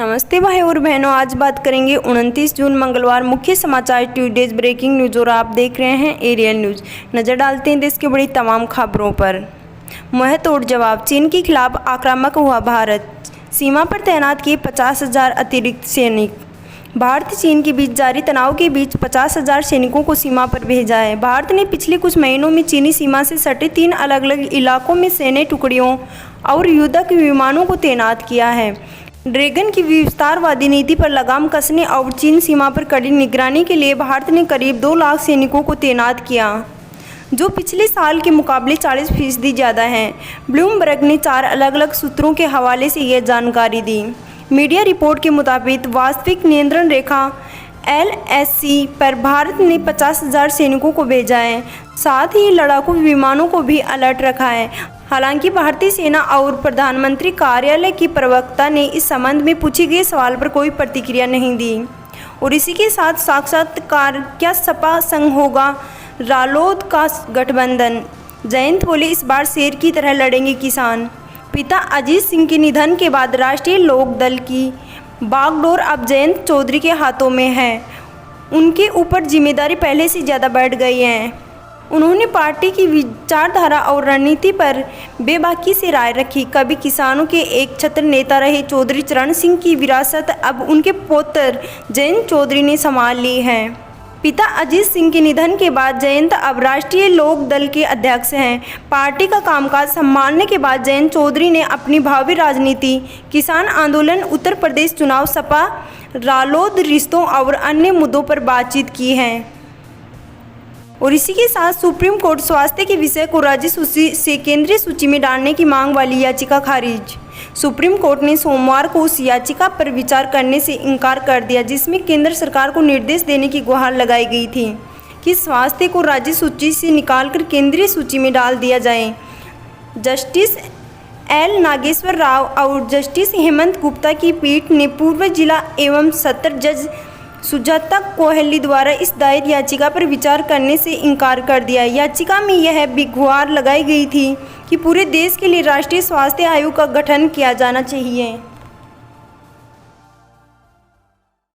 नमस्ते भाई और बहनों, आज बात करेंगे 29 जून मंगलवार मुख्य समाचार ट्यूडेज ब्रेकिंग न्यूज़ और आप देख रहे हैं एरियल न्यूज़। नज़र डालते हैं देश की बड़ी तमाम खबरों पर। मुंहतोड़ जवाब, चीन के खिलाफ आक्रामक हुआ भारत। सीमा पर तैनात किए 50,000 अतिरिक्त सैनिक। भारत चीन के बीच जारी तनाव के बीच 50,000 सैनिकों को सीमा पर भेजा है। भारत ने पिछले कुछ महीनों में चीनी सीमा से सटे 3 अलग अलग इलाकों में सैन्य टुकड़ियों और युद्धक विमानों को तैनात किया है। ड्रैगन की विस्तारवादी नीति पर लगाम कसने और चीन सीमा पर कड़ी निगरानी के लिए भारत ने करीब 2 लाख सैनिकों को तैनात किया, जो पिछले साल के मुकाबले 40% ज़्यादा है। ब्लूमबर्ग ने 4 अलग अलग सूत्रों के हवाले से यह जानकारी दी। मीडिया रिपोर्ट के मुताबिक वास्तविक नियंत्रण रेखा LAC पर भारत ने 50,000 सैनिकों को भेजा है, साथ ही लड़ाकू विमानों को भी अलर्ट रखा है। हालांकि भारतीय सेना और प्रधानमंत्री कार्यालय की प्रवक्ता ने इस संबंध में पूछे गए सवाल पर कोई प्रतिक्रिया नहीं दी। और इसी के साथ साक्षात्कार, क्या सपा संग होगा रालोद का गठबंधन? जयंत बोले, इस बार शेर की तरह लड़ेंगे किसान। पिता अजीत सिंह के निधन के बाद राष्ट्रीय लोक दल की बागडोर अब जयंत चौधरी के हाथों में है। उनके ऊपर जिम्मेदारी पहले से ज़्यादा बढ़ गई है। उन्होंने पार्टी की विचारधारा और रणनीति पर बेबाकी से राय रखी। कभी किसानों के एक छत्र नेता रहे चौधरी चरण सिंह की विरासत अब उनके पौत्र जयंत चौधरी ने संभाल ली है। पिता अजीत सिंह के निधन के बाद जयंत अब राष्ट्रीय लोक दल के अध्यक्ष हैं। पार्टी का कामकाज संभालने के बाद जयंत चौधरी ने अपनी भावी राजनीति, किसान आंदोलन, उत्तर प्रदेश चुनाव, सपा रालोद रिश्तों और अन्य मुद्दों पर बातचीत की है। और इसी के साथ सुप्रीम कोर्ट स्वास्थ्य के विषय को राज्य सूची से केंद्रीय सूची में डालने की मांग वाली याचिका खारिज। सुप्रीम कोर्ट ने सोमवार को उस याचिका पर विचार करने से इनकार कर दिया, जिसमें केंद्र सरकार को निर्देश देने की गुहार लगाई गई थी कि स्वास्थ्य को राज्य सूची से निकालकर केंद्रीय सूची में डाल दिया जाए। जस्टिस L नागेश्वर राव और जस्टिस हेमंत गुप्ता की पीठ ने पूर्व जिला एवं सत्र जज सुजाता कोहली द्वारा इस दायर याचिका पर विचार करने से इनकार कर दिया। याचिका में यह भी गुहार लगाई गई थी कि पूरे देश के लिए राष्ट्रीय स्वास्थ्य आयोग का गठन किया जाना चाहिए।